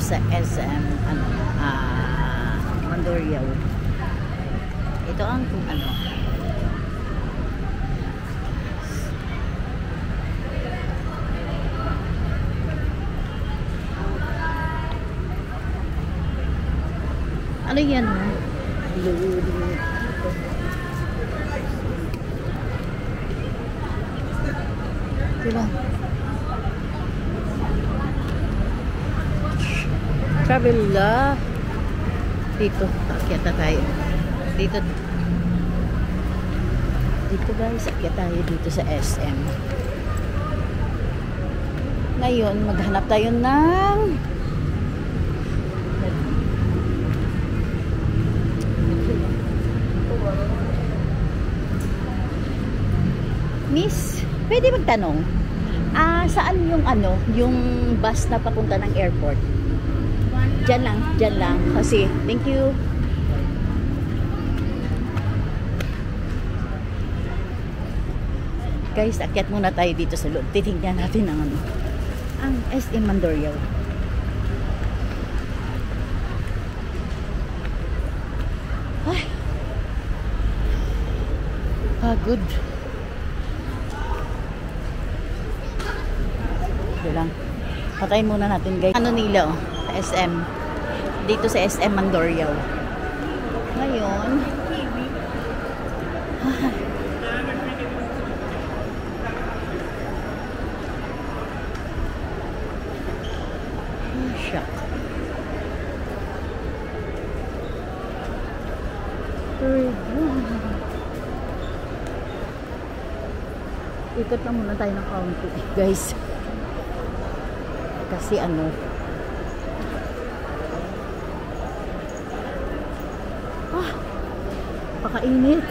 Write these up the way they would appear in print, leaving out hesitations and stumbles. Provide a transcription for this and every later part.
sa SM Mandurriao. Ito ang kung ano. Ano yan? Diba? Travel la. Dito, akyat na tayo. Dito guys, akyat tayo dito sa SM. Ngayon, maghanap tayo ng Miss, pwede magtanong? Saan yung yung bus na papunta ng airport? Diyan lang. Kasi, thank you. Guys, akyat muna tayo dito sa loob. Titingnan natin ang SM Mandurriao. Ay, pagod. Lang. Patayin muna natin guys. Ano nila SM. Dito sa SM Mandurriao. Ngayon. Shock. Ikot na muna tayo ng kaunti guys. Kasi pakainit.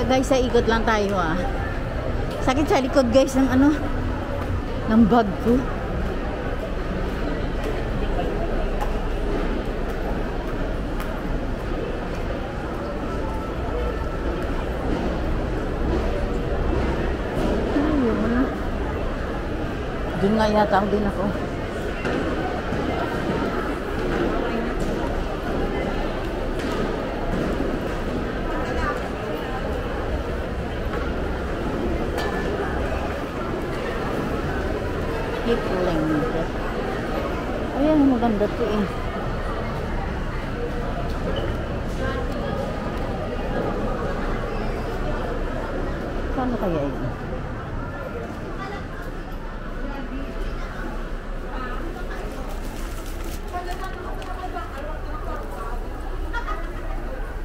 Guys, sa ikot lang tayo Sakit sa likod guys ng ng bag ko. Doon nga yata din ako. Ayan, maganda to Saan kaya yun?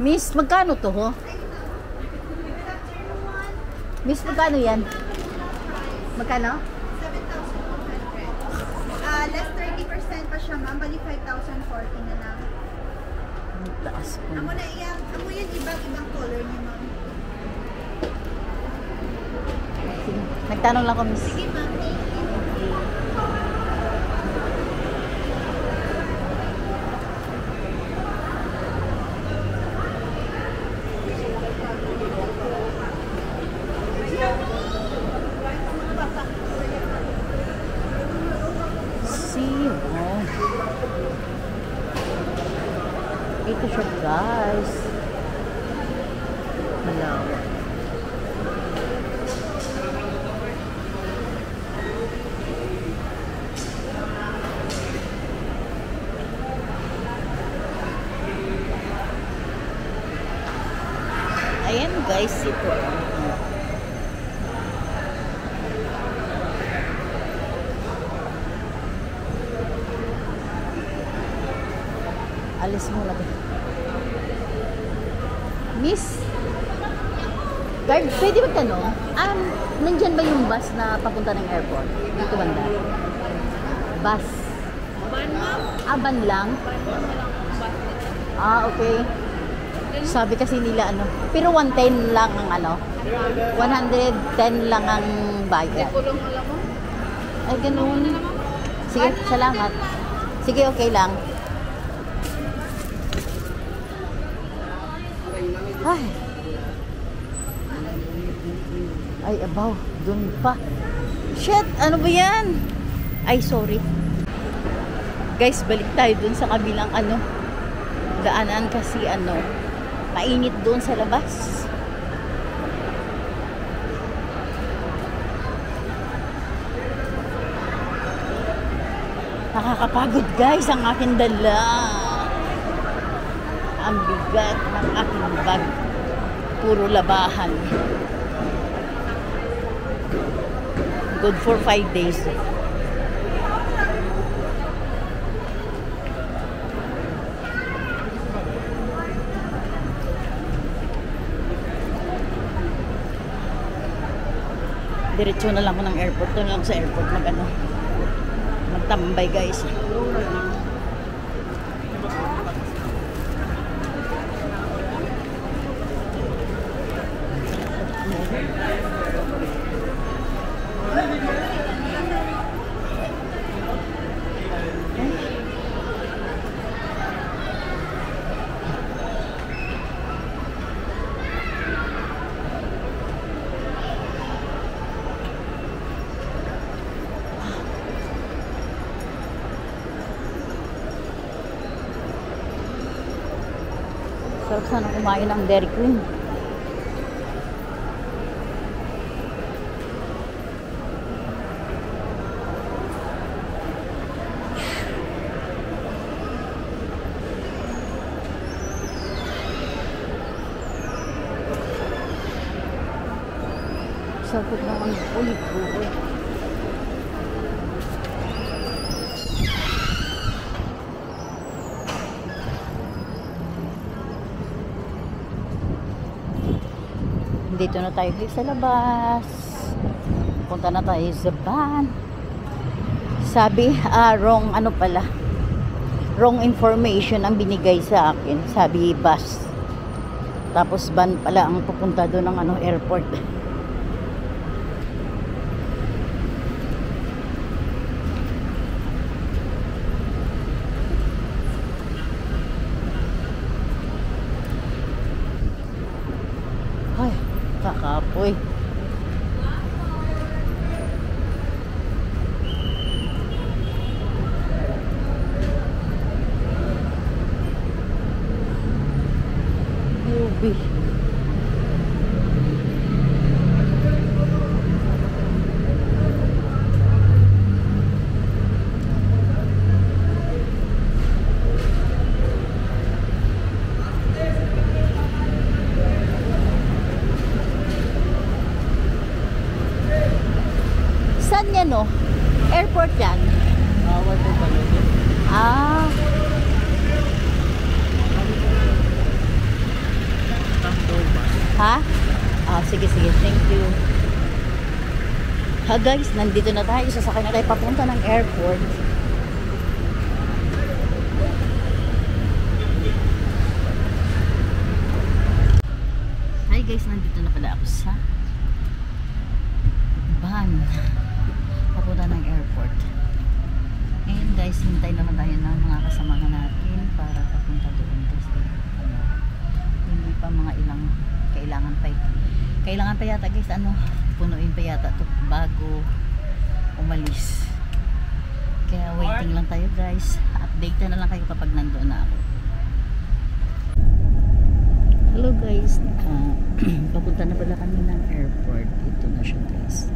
Miss, magkano to Miss, magkano yan? Magkano? Less 30% pa siya, ma'am. Bali 5,040 na lang. Ang taas po. Amo yan ibang color niya, ma'am. Sige. Nagtanong lang ko, Miss. Sige, ma'am. Ito siya guys. Malawak. Ayan guys, ito. Alis mo lang. Miss, guard, pwede magtanong? Nandyan ba yung bus na papunta ng airport? Dito banda? Bus. Aban lang? Ah, okay. Sabi kasi nila ano, pero 110 lang ang ano. 110 lang ang bayad. Ay, ganun. Sige, salamat. Sige, okay lang. Ay. Ay, abaw. Dun pa. Shit, ano ba yan? Ay, sorry. Guys, balik tayo dun sa kabilang ano. Daanan kasi ano. Mainit doon sa labas. Nakakapagod guys ang aking dala. Ang bigat ng aking bag. Puro labahan. Good for 5 days. Diretso na lang ako ng airport. Doon lang sa airport magtambay guys. Sarap sana kumain ng Dairy Queen. Sarap naman ulit po. Dito na tayo sa labas. Punta na tayo sa van. Sabi, wrong ano pala. Wrong information ang binigay sa akin. Sabi bus. Tapos van pala ang pupunta doon ng ano airport. Ay, kakapoy. UB. Saan yan no? Airport yan? Awal po pala yun. Ah. Ha? Ah, sige, sige. Thank you. Ha guys, nandito na tayo. Sasakay na tayo papunta ng airport. Hi guys, nandito na pala ako sa van. Papunta ng airport. And guys, hintay naman tayo ng mga kasamahan natin para papunta doon kasi hindi pa mga ilang kailangan pa yata guys punuin pa yata to bago umalis, kaya waiting lang tayo guys. Update na lang kayo kapag nandoon na ako. Hello guys, papunta na pala kami ng airport. Ito na siya guys.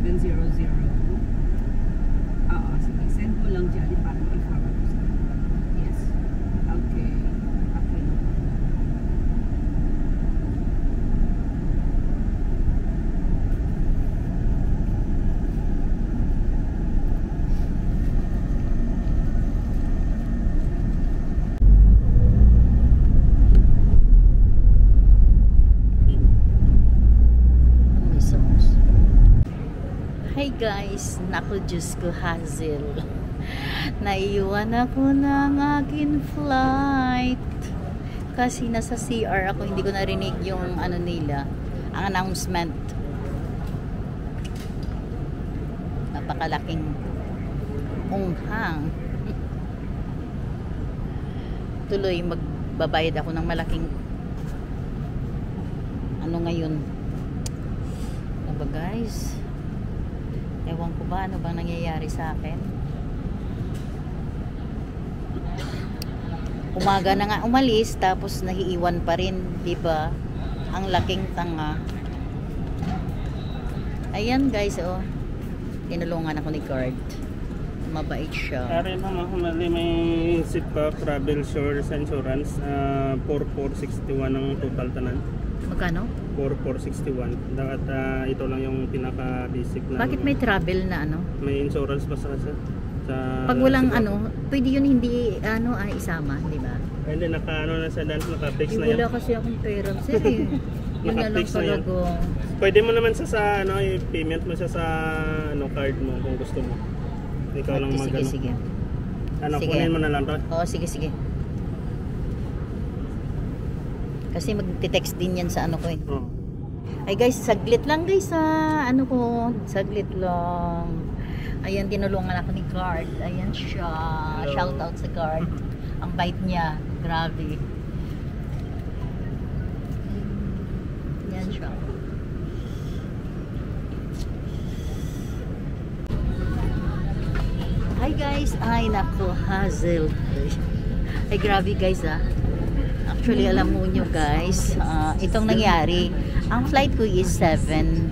700. Oo, sige. Send ko lang dyan para i-forward ko sa akin. Yes. Okay. Okay. May songs. Hi guys, naku Diyos ko, Hazel. Naiwan ako ng akin flight. Kasi nasa CR ako, hindi ko narinig yung ano nila, ang announcement. Napakalaking unghang. Tuloy, magbabayad ako ng malaking ano ngayon. Ano ba guys? Ewan ko ba ano bang nangyayari sa akin. Umaga na nga umalis tapos nahiiwan pa rin, 'di ba? Ang laking tanga. Ayan guys, oh. Tinulungan ako ni guard. Mabait siya. Ari na mahumali may Zipback Travel Shores Insurance. 4461 ang total tanan. Magkano? 4461. Dapat ito lang yung pinaka-basic na. Bakit may travel na ano? May insurance pa sa Pag walang Zipback. ano, pwede yun hindi ano isama, di ba? Hindi naka-ano na sa dance, naka-fix na yan. Wala kasi akong pera. Sir, yun na lang Naka-fix na yan. talaga. Pwede mo naman sa ano, i-payment mo siya sa ano card mo kung gusto mo. Ikaw lang Sige, mag-ano. sige. Ano, Sige. kunin mo na lang to. Oo, sige, sige. Kasi magte-text din yan sa ano ko eh. Oh. Ay guys, saglit lang guys sa ano ko. Saglit lang. Ayan, tinulungan ako ni guard. Ayan siya. Hello. Shout out sa guard. Ang bait niya. Grabe. Ayan siya. Hi guys. Ay nako, Hazel. Ay grabe guys ah. Actually alam mo nyo guys, itong nangyari. Ang flight ko is 7:10.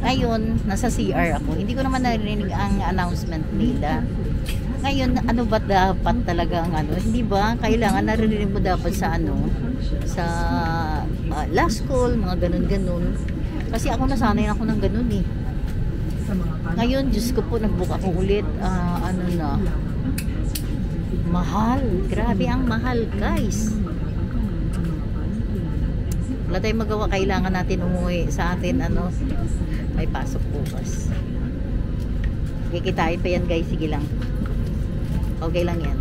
Ngayon, nasa CR ako. Hindi ko naman narinig ang announcement nila. Ngayon, ano ba dapat talaga ang ano? Hindi ba? Kailangan narinig mo dapat sa ano? Sa last call, mga ganun-ganun. Kasi ako nasanay ako ng ganun eh. Ngayon, Diyos ko po, nag-book ako ulit. Ano na? Mahal. Grabe ang mahal, guys. Wala tayong magawa. Kailangan natin umuwi sa atin, ano, may pasok bukas. Kikitain pa yan, guys. Sige lang. Okay lang yan.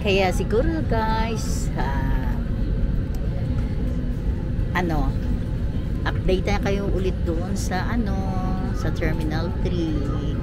Kaya siguro, guys, ano, update na kayo ulit doon sa, ano, sa Terminal 3.